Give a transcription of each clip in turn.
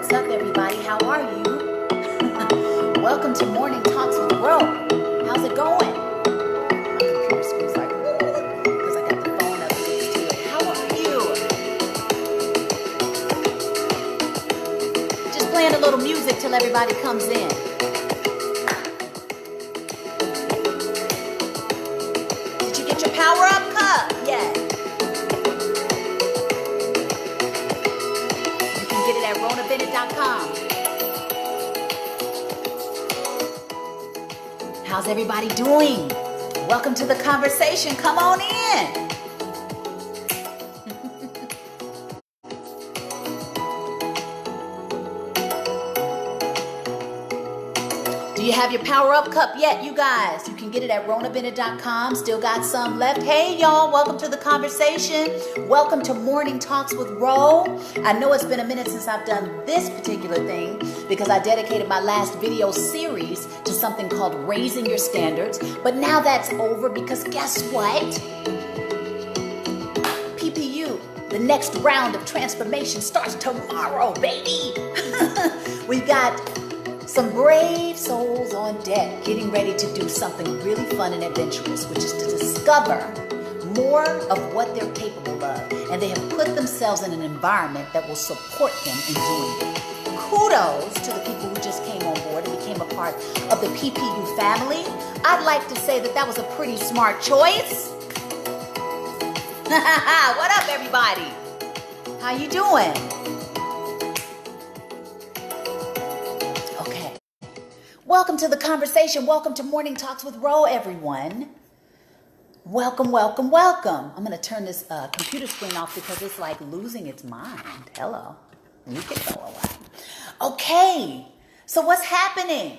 What's up, everybody? How are you? Welcome to Morning Talks with Ro. How's it going? My computer screen's like, because I got the phone up next to it. How are you? Just playing a little music till everybody comes in. Did you get your power up cup? Yeah. You can get it at ronabennett.com. How's everybody doing? Welcome to the conversation. Come on in. Do you have your power up cup yet, you guys? You can get it at ronabennett.com. Still got some left. Hey, y'all. Welcome to the conversation. Welcome to Morning Talks with Ro. I know it's been a minute since I've done this particular thing because I dedicated my last video series to something called Raising Your Standards. But now that's over because guess what? PPU, the next round of transformation starts tomorrow, baby. We've got some brave souls on deck getting ready to do something really fun and adventurous, which is to discover more of what they're capable of. And they have put themselves in an environment that will support them in doing it. Kudos to the people who just came on board and became a part of the PPU family. I'd like to say that that was a pretty smart choice. What up, everybody? How you doing? Okay. Welcome to the conversation. Welcome to Morning Talks with Ro, everyone. Welcome, welcome, welcome. I'm going to turn this computer screen off because it's like losing its mind. Hello. You can go away. Okay, so what's happening?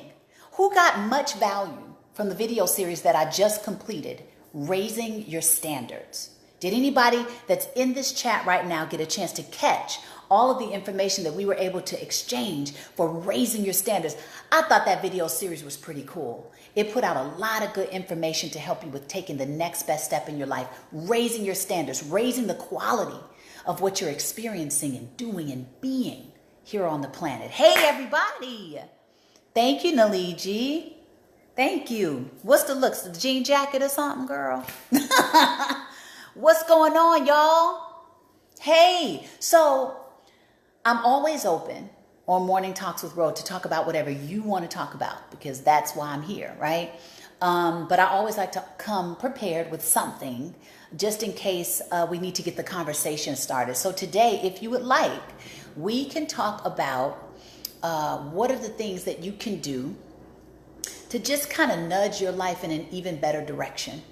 Who got much value from the video series that I just completed, Raising Your Standards? Did anybody that's in this chat right now get a chance to catch all of the information that we were able to exchange for Raising Your Standards? I thought that video series was pretty cool. It put out a lot of good information to help you with taking the next best step in your life, raising your standards, raising the quality of what you're experiencing and doing and being here on the planet. Hey, everybody. Thank you, Naliji. Thank you. What's the looks? The jean jacket or something, girl? What's going on, y'all? Hey, so I'm always open on Morning Talks with Ro to talk about whatever you want to talk about because that's why I'm here, right? But I always like to come prepared with something just in case we need to get the conversation started. So today, if you would like, we can talk about what are the things that you can do to just kind of nudge your life in an even better direction.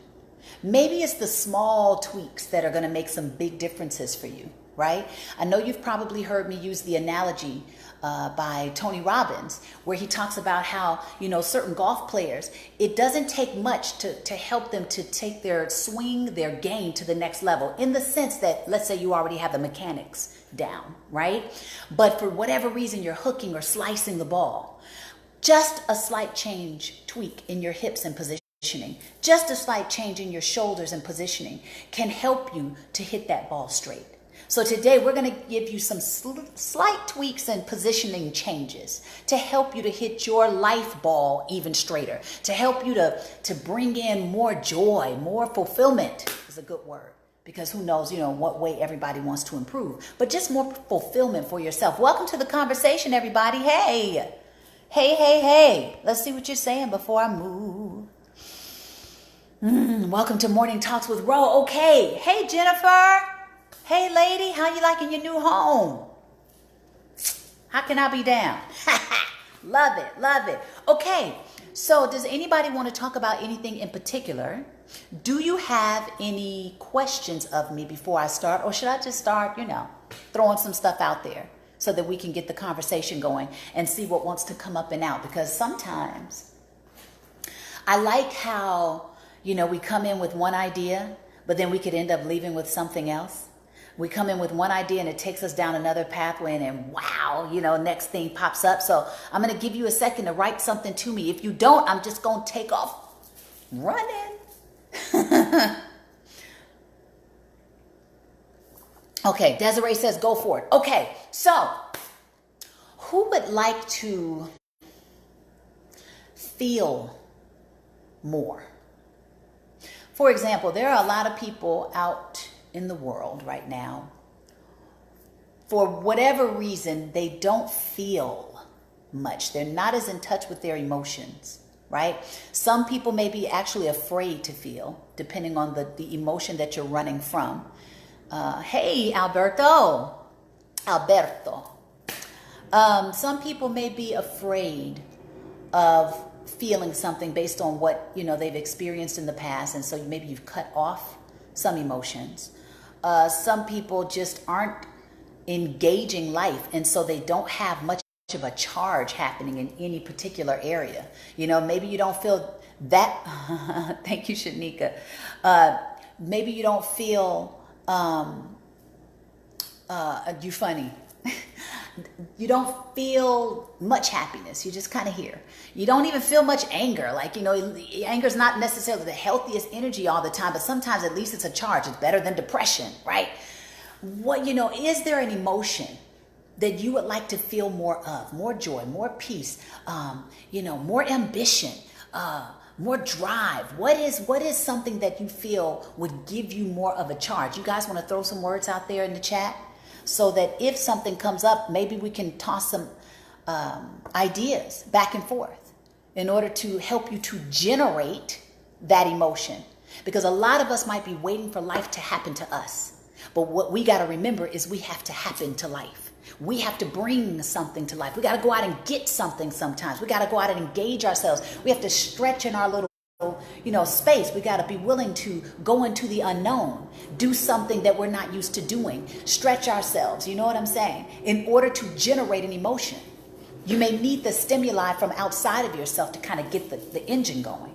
Maybe it's the small tweaks that are going to make some big differences for you, right? I know you've probably heard me use the analogy by Tony Robbins, where he talks about how, you know, certain golf players, it doesn't take much to help them to take their swing, their game to the next level, in the sense that, let's say you already have the mechanics down, right? But for whatever reason, you're hooking or slicing the ball. Just a slight tweak in your hips and positioning, just a slight change in your shoulders and positioning can help you to hit that ball straight. So today we're going to give you some slight tweaks and positioning changes to help you to hit your life ball even straighter, to help you to bring in more joy, more fulfillment is a good word, because who knows, you know, what way everybody wants to improve, but just more fulfillment for yourself. Welcome to the conversation, everybody. Hey, hey, hey, hey. Let's see what you're saying before I move. Welcome to Morning Talks with Ro. Okay. Hey, Jennifer. Hey, lady, how you liking your new home? How can I be down? Love it, love it. Okay, so does anybody want to talk about anything in particular? Do you have any questions of me before I start? Or should I just start, you know, throwing some stuff out there so that we can get the conversation going and see what wants to come up and out? Because sometimes I like how, you know, we come in with one idea, but then we could end up leaving with something else. We come in with one idea and it takes us down another pathway, and then wow, you know, next thing pops up. So I'm going to give you a second to write something to me. If you don't, I'm just going to take off running. Okay, Desiree says go for it. Okay, so who would like to feel more? For example, there are a lot of people out in the world right now, for whatever reason, they don't feel much. They're not as in touch with their emotions, right? Some people may be actually afraid to feel, depending on the emotion that you're running from. Hey, Alberto. Some people may be afraid of feeling something based on what they've experienced in the past, and so maybe you've cut off some emotions. Some people just aren't engaging life, and so they don't have much of a charge happening in any particular area. Maybe you don't feel that. Thank you, Shanika. Maybe you don't feel you funny. You don't feel much happiness. You're just kind of here. You don't even feel much anger. Anger is not necessarily the healthiest energy all the time, but sometimes at least it's a charge. It's better than depression, right? Is there an emotion that you would like to feel more of? More joy, more peace, more ambition, more drive. What is something that you feel would give you more of a charge? You guys want to throw some words out there in the chat? So that if something comes up, maybe we can toss some ideas back and forth in order to help you to generate that emotion. Because a lot of us might be waiting for life to happen to us. But what we got to remember is we have to happen to life. We have to bring something to life. We got to go out and get something sometimes. We got to go out and engage ourselves. We have to stretch in our little space. We got to be willing to go into the unknown, do something that we're not used to doing, stretch ourselves, you know what I'm saying, in order to generate an emotion. You may need the stimuli from outside of yourself to kind of get the engine going.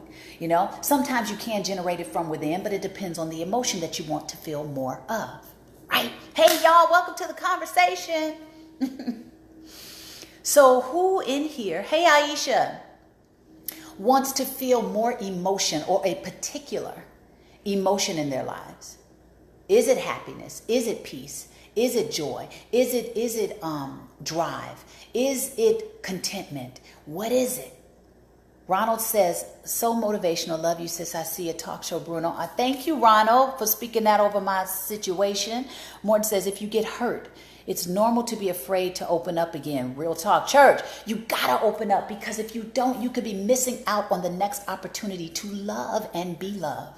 Sometimes you can generate it from within, but it depends on the emotion that you want to feel more of, right? Hey, y'all, welcome to the conversation. So who in here, hey, Aisha, wants to feel more emotion or a particular emotion in their lives? Is it happiness? Is it peace? Is it joy? Is it drive? Is it contentment? What is it? Ronald says, so motivational. Love you, sis. I see a talk show, Bruno. I thank you, Ronald, for speaking that over my situation. Morton says, if you get hurt, it's normal to be afraid to open up again. Real talk. Church, you gotta open up, because if you don't, you could be missing out on the next opportunity to love and be loved.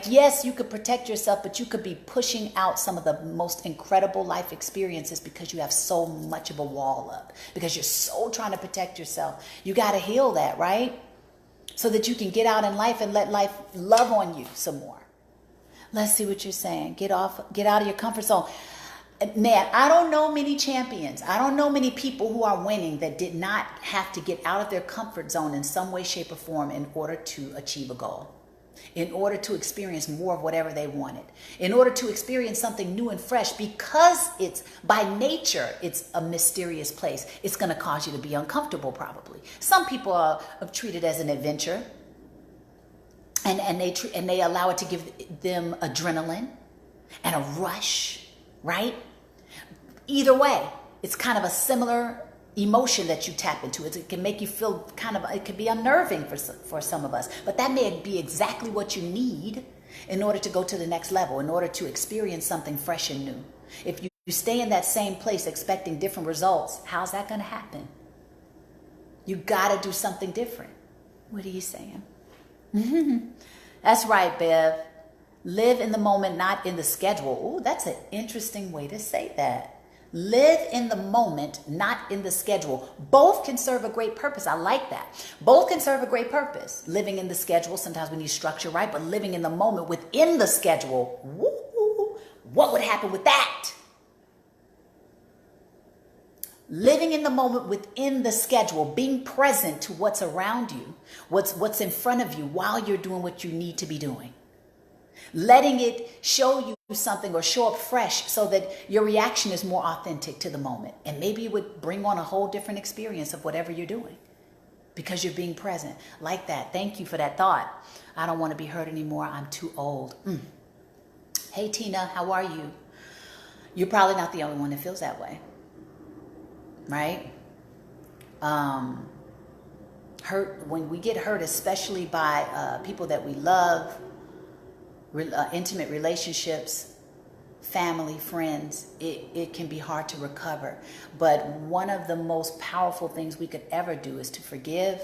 Yes, you could protect yourself, but you could be pushing out some of the most incredible life experiences because you have so much of a wall up, because you're so trying to protect yourself. You gotta heal that, right? So that you can get out in life and let life love on you some more. Let's see what you're saying. Get out of your comfort zone. Man, I don't know many champions. I don't know many people who are winning that did not have to get out of their comfort zone in some way, shape, or form in order to achieve a goal, in order to experience more of whatever they wanted, in order to experience something new and fresh, because it's by nature, it's a mysterious place. It's going to cause you to be uncomfortable probably. Some people are treated as an adventure. And they allow it to give them adrenaline and a rush, right? Either way, it's kind of a similar emotion that you tap into. It can make you feel it can be unnerving for some of us, but that may be exactly what you need in order to go to the next level, in order to experience something fresh and new. If you stay in that same place expecting different results, how's that going to happen? You got to do something different. What are you saying? That's right, Bev. Live in the moment, not in the schedule. Ooh, that's an interesting way to say that. Live in the moment, not in the schedule. Both can serve a great purpose. I like that. Both can serve a great purpose. Living in the schedule, sometimes we need structure, right? But living in the moment within the schedule, woo, what would happen with that? Living in the moment within the schedule, being present to what's around you, what's in front of you while you're doing what you need to be doing. Letting it show you something or show up fresh so that your reaction is more authentic to the moment. And maybe it would bring on a whole different experience of whatever you're doing because you're being present. Like that. Thank you for that thought. I don't want to be hurt anymore. I'm too old. Hey, Tina, how are you? You're probably not the only one that feels that way, right? Hurt, when we get hurt, especially by people that we love, intimate relationships, family, friends, it can be hard to recover. But one of the most powerful things we could ever do is to forgive,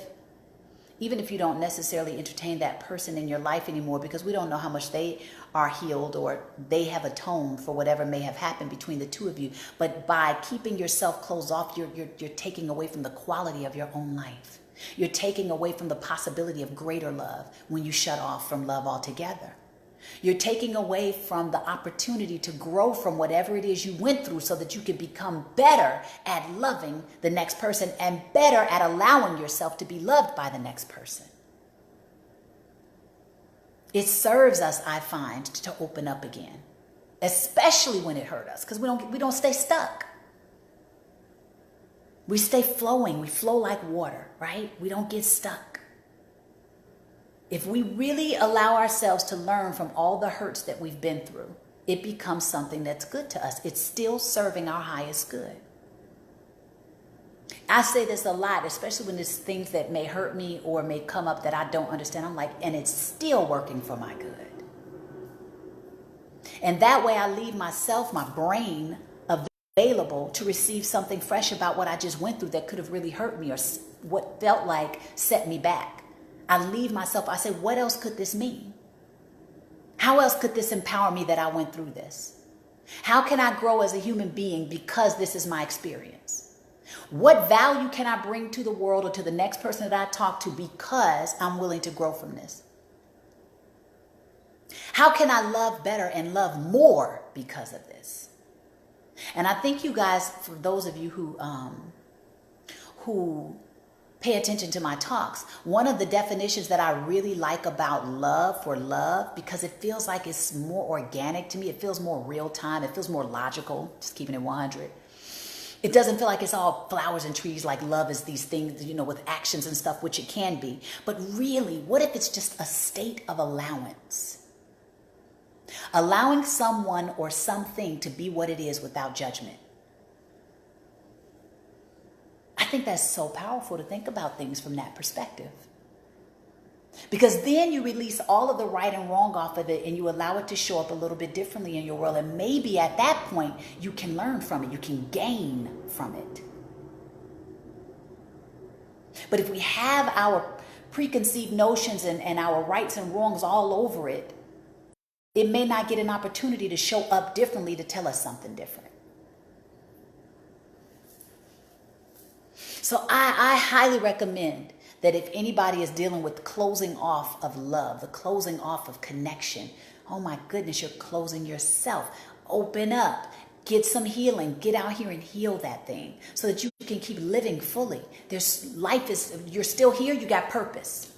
even if you don't necessarily entertain that person in your life anymore, because we don't know how much they are healed or they have atoned for whatever may have happened between the two of you. But by keeping yourself closed off, you're taking away from the quality of your own life. You're taking away from the possibility of greater love when you shut off from love altogether. You're taking away from the opportunity to grow from whatever it is you went through so that you can become better at loving the next person and better at allowing yourself to be loved by the next person. It serves us, I find, to open up again, especially when it hurt us, because we don't stay stuck. We stay flowing. We flow like water, right? We don't get stuck. If we really allow ourselves to learn from all the hurts that we've been through, it becomes something that's good to us. It's still serving our highest good. I say this a lot, especially when there's things that may hurt me or may come up that I don't understand. I'm like, and it's still working for my good. And that way I leave myself, my brain, available to receive something fresh about what I just went through that could have really hurt me or what felt like set me back. I leave myself, I say, what else could this mean? How else could this empower me that I went through this? How can I grow as a human being because this is my experience? What value can I bring to the world or to the next person that I talk to because I'm willing to grow from this? How can I love better and love more because of this? And I think you guys, for those of you who pay attention to my talks, one of the definitions that I really like about love for love, because it feels like it's more organic to me, it feels more real time, it feels more logical, just keeping it 100. It doesn't feel like it's all flowers and trees, like love is these things, with actions and stuff, which it can be. But really, what if it's just a state of allowance? Allowing someone or something to be what it is without judgment. I think that's so powerful to think about things from that perspective. Because then you release all of the right and wrong off of it and you allow it to show up a little bit differently in your world. And maybe at that point, you can learn from it. You can gain from it. But if we have our preconceived notions and our rights and wrongs all over it, it may not get an opportunity to show up differently to tell us something different. So I highly recommend that if anybody is dealing with closing off of love, the closing off of connection, oh my goodness, you're closing yourself. Open up, get some healing, get out here and heal that thing so that you can keep living fully. You're still here, you got purpose.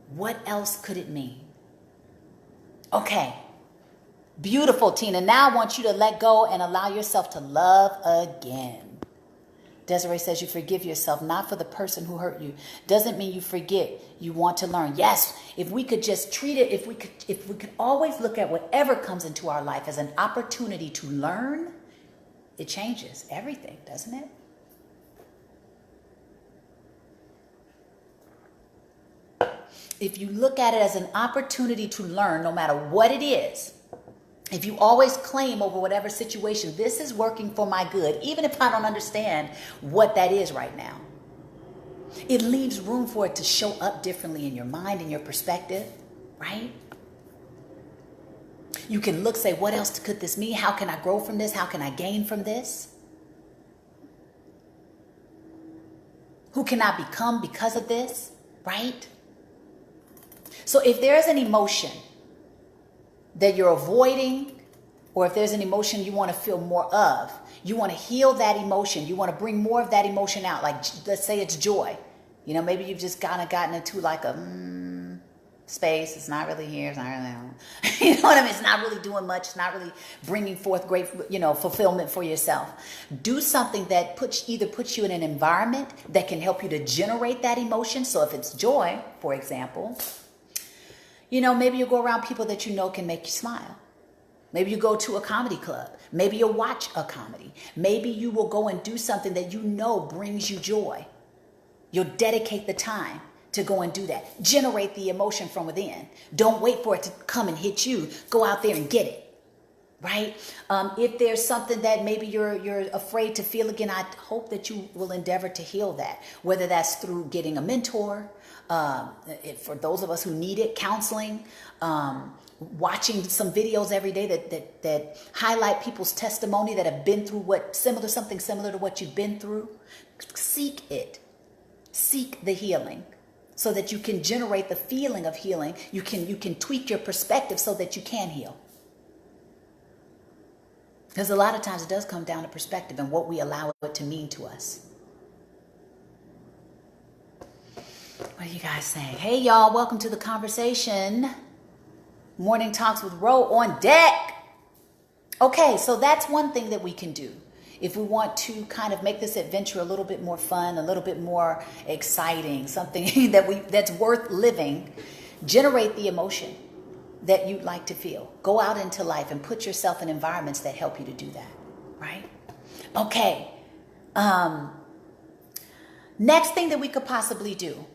What else could it mean? Okay, beautiful, Tina. Now I want you to let go and allow yourself to love again. Desiree says you forgive yourself, not for the person who hurt you. Doesn't mean you forget. You want to learn. Yes, if we could just treat it, if we could always look at whatever comes into our life as an opportunity to learn, it changes everything, doesn't it? If you look at it as an opportunity to learn, no matter what it is, if you always claim over whatever situation, this is working for my good, even if I don't understand what that is right now, it leaves room for it to show up differently in your mind and your perspective, right? You can say, what else could this mean? How can I grow from this? How can I gain from this? Who can I become because of this, right? So if there's an emotion that you're avoiding, or if there's an emotion you want to feel more of, you want to heal that emotion, you want to bring more of that emotion out, like let's say it's joy. Maybe you've just kind of gotten into like a space, it's not really here, it's not really, you know what I mean? It's not really doing much, it's not really bringing forth great, fulfillment for yourself. Do something that either puts you in an environment that can help you to generate that emotion. So if it's joy, for example, maybe you go around people that can make you smile. Maybe you go to a comedy club. Maybe you'll watch a comedy. Maybe you will go and do something that you know brings you joy. You'll dedicate the time to go and do that. Generate the emotion from within. Don't wait for it to come and hit you. Go out there and get it. Right? If there's something that maybe you're afraid to feel again, I hope that you will endeavor to heal that. Whether that's through getting a mentor, for those of us who need it, counseling, watching some videos every day that highlight people's testimony that have been through something similar to what you've been through. Seek it. Seek the healing so that you can generate the feeling of healing. You can tweak your perspective so that you can heal. Because a lot of times it does come down to perspective and what we allow it to mean to us. What are you guys saying? Hey, y'all, welcome to the conversation. Morning Talks with Ro on deck. Okay, so that's one thing that we can do. If we want to kind of make this adventure a little bit more fun, a little bit more exciting, something that's worth living, generate the emotion that you'd like to feel. Go out into life and put yourself in environments that help you to do that, right? Okay. Next thing that we could possibly do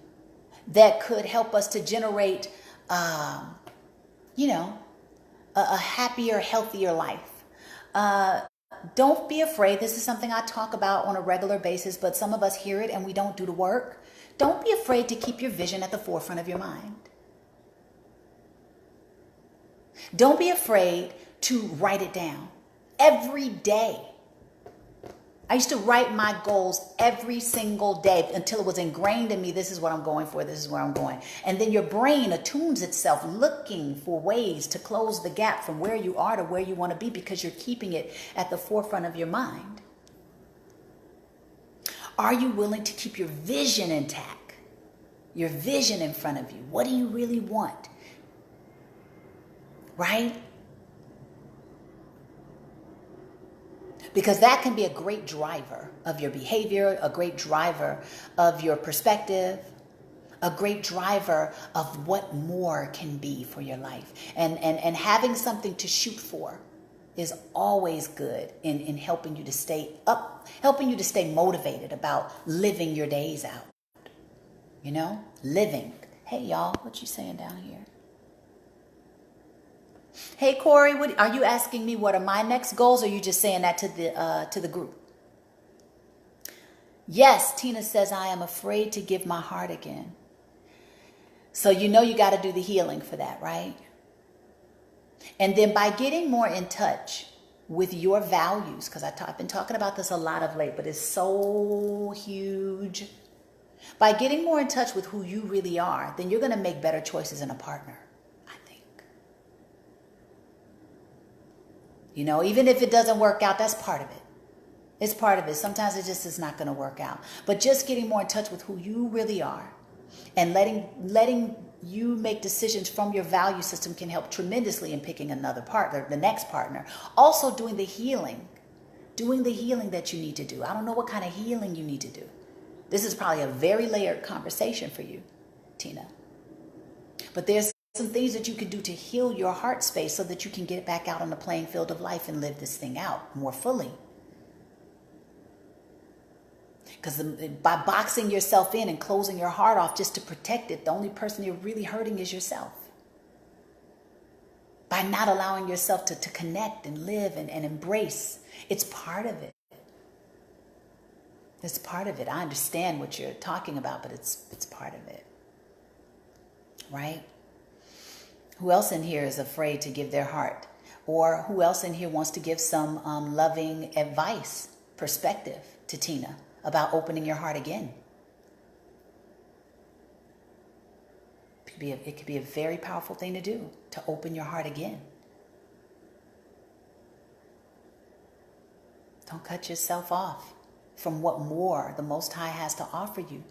that could help us to generate, a happier, healthier life. Don't be afraid. This is something I talk about on a regular basis, but some of us hear it and we don't do the work. Don't be afraid to keep your vision at the forefront of your mind. Don't be afraid to write it down every day. I used to write my goals every single day until it was ingrained in me. This is what I'm going for. This is where I'm going. And then your brain attunes itself looking for ways to close the gap from where you are to where you want to be because you're keeping it at the forefront of your mind. Are you willing to keep your vision intact? Your vision in front of you. What do you really want? Right? Because that can be a great driver of your behavior, a great driver of your perspective, a great driver of what more can be for your life. And having something to shoot for is always good in helping you to stay up, helping you to stay motivated about living your days out. You know, living. Hey, y'all, what you saying down here? Hey, Corey, are you asking me what are my next goals, or are you just saying that to the group? Yes, Tina says, I am afraid to give my heart again. So you know you got to do the healing for that, right? And then by getting more in touch with your values, because I've been talking about this a lot of late, but it's so huge. By getting more in touch with who you really are, then you're going to make better choices in a partner. You know, even if it doesn't work out, that's part of it. It's part of it. Sometimes it just is not going to work out. But just getting more in touch with who you really are and letting you make decisions from your value system can help tremendously in picking another partner, the next partner. Also doing the healing that you need to do. I don't know what kind of healing you need to do. This is probably a very layered conversation for you, Tina. But there's some things that you can do to heal your heart space so that you can get back out on the playing field of life and live this thing out more fully. Because by boxing yourself in and closing your heart off just to protect it, the only person you're really hurting is yourself. By not allowing yourself to connect and live and embrace, it's part of it. It's part of it. I understand what you're talking about, but it's part of it. Right? Who else in here is afraid to give their heart? Or who else in here wants to give some loving advice, perspective to Tina about opening your heart again? It could be a very powerful thing to do, to open your heart again. Don't cut yourself off from what more the Most High has to offer you,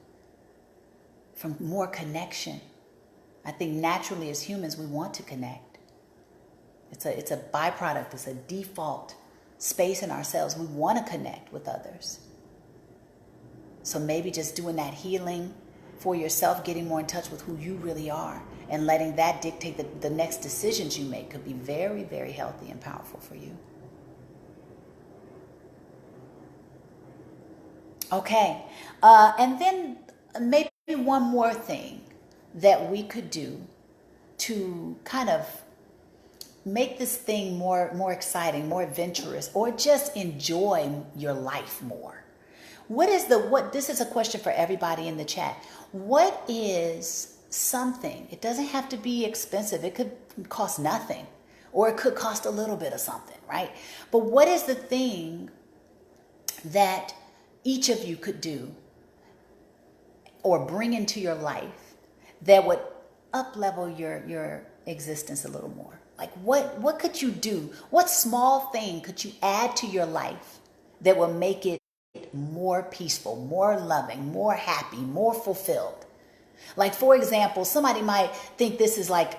from more connection. I think naturally as humans, we want to connect. It's a byproduct. It's a default space in ourselves. We want to connect with others. So maybe just doing that healing for yourself, getting more in touch with who you really are and letting that dictate the next decisions you make could be very, very healthy and powerful for you. Okay. And then maybe one more thing that we could do to kind of make this thing more exciting, more adventurous, or just enjoy your life more. This is a question for everybody in the chat. What is something? It doesn't have to be expensive. It could cost nothing, or it could cost a little bit of something, right? But what is the thing that each of you could do or bring into your life that would up-level your existence a little more? Like what could you do? What small thing could you add to your life that will make it more peaceful, more loving, more happy, more fulfilled? Like, for example, somebody might think this is like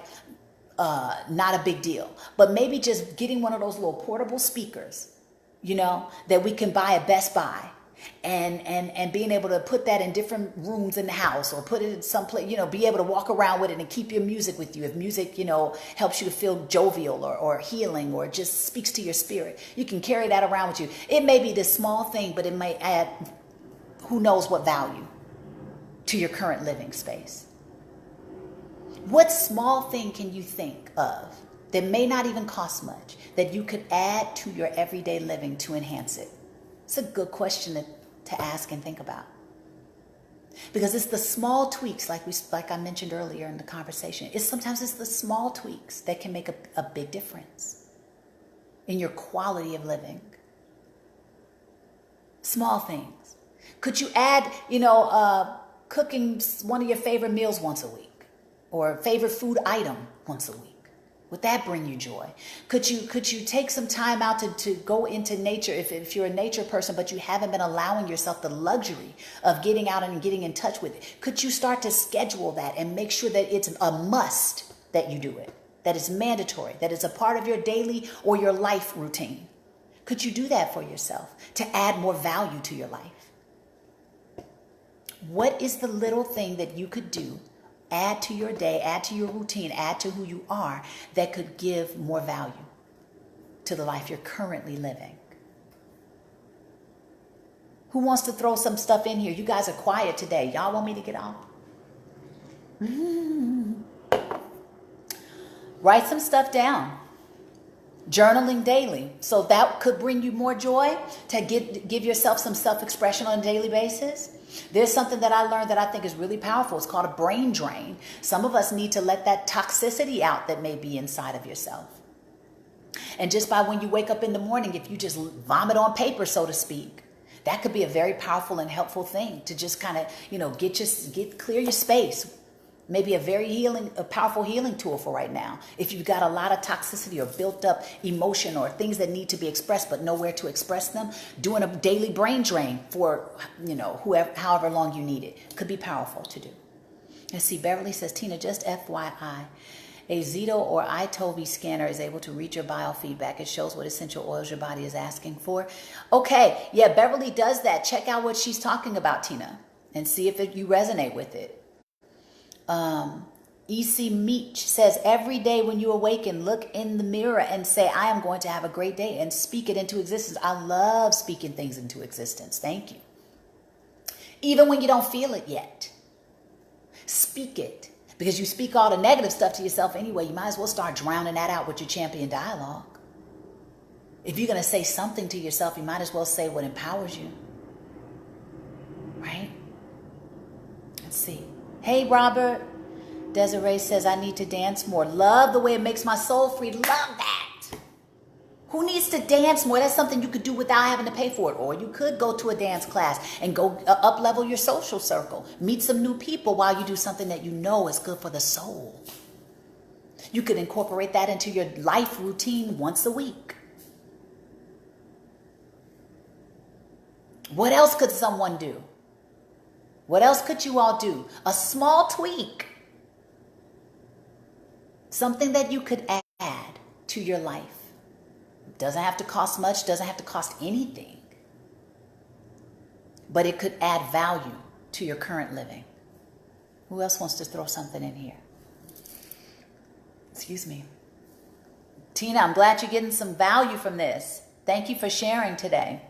not a big deal, but maybe just getting one of those little portable speakers, that we can buy at Best Buy, and being able to put that in different rooms in the house, or put it in some place, be able to walk around with it and keep your music with you. If music, helps you to feel jovial or healing, or just speaks to your spirit, you can carry that around with you. It may be this small thing, but it may add who knows what value to your current living space. What small thing can you think of that may not even cost much that you could add to your everyday living to enhance it? It's a good question to ask and think about. Because it's the small tweaks, like I mentioned earlier in the conversation. Sometimes it's the small tweaks that can make a big difference in your quality of living. Small things. Could you add, cooking one of your favorite meals once a week, or favorite food item once a week? Would that bring you joy? Could you take some time out to go into nature if you're a nature person, but you haven't been allowing yourself the luxury of getting out and getting in touch with it? Could you start to schedule that and make sure that it's a must that you do it, that it's mandatory, that it's a part of your daily or your life routine? Could you do that for yourself to add more value to your life? What is the little thing that you could do, add to your day, add to your routine, add to who you are, that could give more value to the life you're currently living? Who wants to throw some stuff in here? You guys are quiet today. Y'all want me to get off? Write some stuff down. Journaling daily. So that could bring you more joy, to give yourself some self-expression on a daily basis. There's something that I learned that I think is really powerful. It's called a brain drain. Some of us need to let that toxicity out that may be inside of yourself. And just by when you wake up in the morning, if you just vomit on paper, so to speak, that could be a very powerful and helpful thing to just kind of, clear your space. Maybe a powerful healing tool for right now. If you've got a lot of toxicity or built up emotion or things that need to be expressed but nowhere to express them, doing a daily brain drain for, however long you need it could be powerful to do. Let's see, Beverly says, Tina, just FYI, a Zeto or iTovi scanner is able to read your biofeedback. It shows what essential oils your body is asking for. Okay, yeah, Beverly does that. Check out what she's talking about, Tina, and see if you resonate with it. E.C. Meach says, every day when you awaken, look in the mirror and say, I am going to have a great day, and speak it into existence. I love speaking things into existence. Thank you. Even when you don't feel it yet, speak it, because you speak all the negative stuff to yourself anyway. You might as well start drowning that out with your champion dialogue. If you're going to say something to yourself, you might as well say what empowers you. Right? Let's see. Hey, Robert. Desiree says, I need to dance more. Love the way it makes my soul free. Love that. Who needs to dance more? That's something you could do without having to pay for it. Or you could go to a dance class and go up-level your social circle. Meet some new people while you do something that you know is good for the soul. You could incorporate that into your life routine once a week. What else could someone do? What else could you all do? A small tweak. Something that you could add to your life. Doesn't have to cost much, doesn't have to cost anything. But it could add value to your current living. Who else wants to throw something in here? Excuse me. Tina, I'm glad you're getting some value from this. Thank you for sharing today.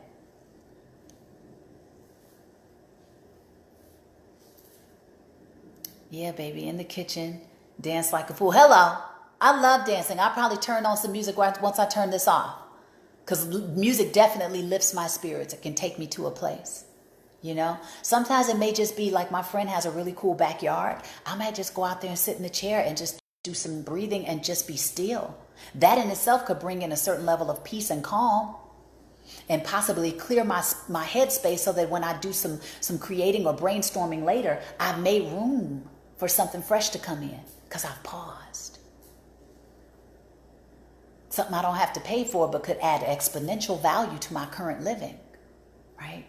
Yeah, baby, in the kitchen, dance like a fool. Hello. I love dancing. I'll probably turn on some music once I turn this off. Because music definitely lifts my spirits. It can take me to a place. You know, sometimes it may just be like my friend has a really cool backyard. I might just go out there and sit in the chair and just do some breathing and just be still. That in itself could bring in a certain level of peace and calm and possibly clear my headspace so that when I do some creating or brainstorming later, I've made room for something fresh to come in because I've paused. Something I don't have to pay for but could add exponential value to my current living, right?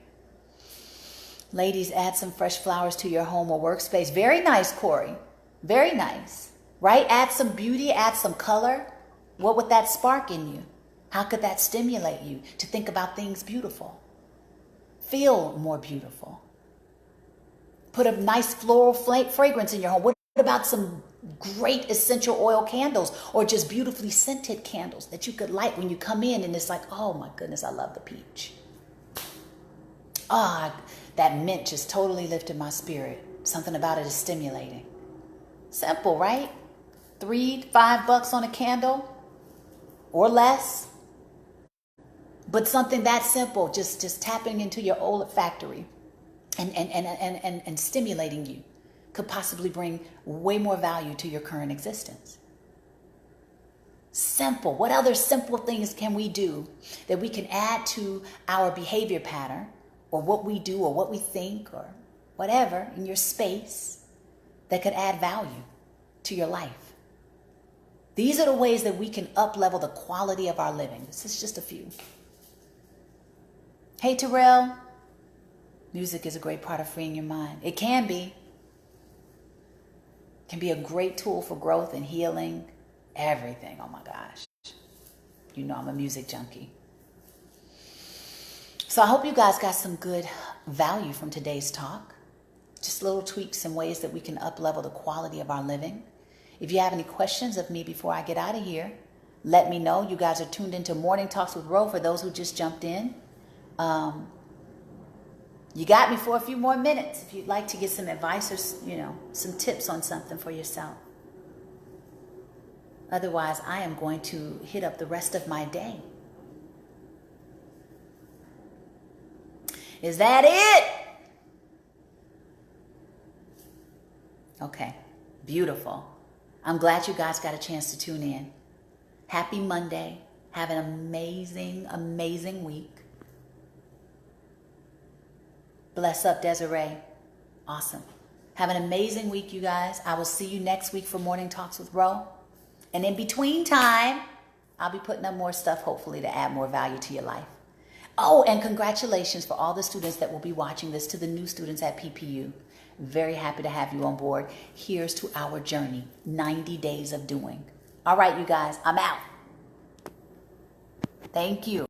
Ladies, add some fresh flowers to your home or workspace. Very nice, Corey. Very nice, right? Add some beauty, add some color. What would that spark in you? How could that stimulate you to think about things beautiful? Feel more beautiful. Put a nice floral fragrance in your home. What about some great essential oil candles or just beautifully scented candles that you could light when you come in and it's like, oh my goodness, I love the peach. That mint just totally lifted my spirit. Something about it is stimulating. Simple, right? $3-5 on a candle or less. But something that simple, just tapping into your olfactory and stimulating you could possibly bring way more value to your current existence. Simple. What other simple things can we do that we can add to our behavior pattern or what we do or what we think or whatever in your space that could add value to your life? These are the ways that we can up-level the quality of our living. This is just a few. Hey, Terrell. Music is a great part of freeing your mind. It can be. It can be a great tool for growth and healing. Everything. Oh my gosh. You know I'm a music junkie. So I hope you guys got some good value from today's talk. Just little tweaks and ways that we can up-level the quality of our living. If you have any questions of me before I get out of here, let me know. You guys are tuned into Morning Talks with Ro for those who just jumped in. You got me for a few more minutes if you'd like to get some advice or, some tips on something for yourself. Otherwise, I am going to hit up the rest of my day. Is that it? Okay, beautiful. I'm glad you guys got a chance to tune in. Happy Monday. Have an amazing, amazing week. Bless up, Desiree. Awesome. Have an amazing week, you guys. I will see you next week for Morning Talks with Ro. And in between time, I'll be putting up more stuff, hopefully, to add more value to your life. Oh, and congratulations for all the students that will be watching this, to the new students at PPU. Very happy to have you on board. Here's to our journey, 90 days of doing. All right, you guys, I'm out. Thank you.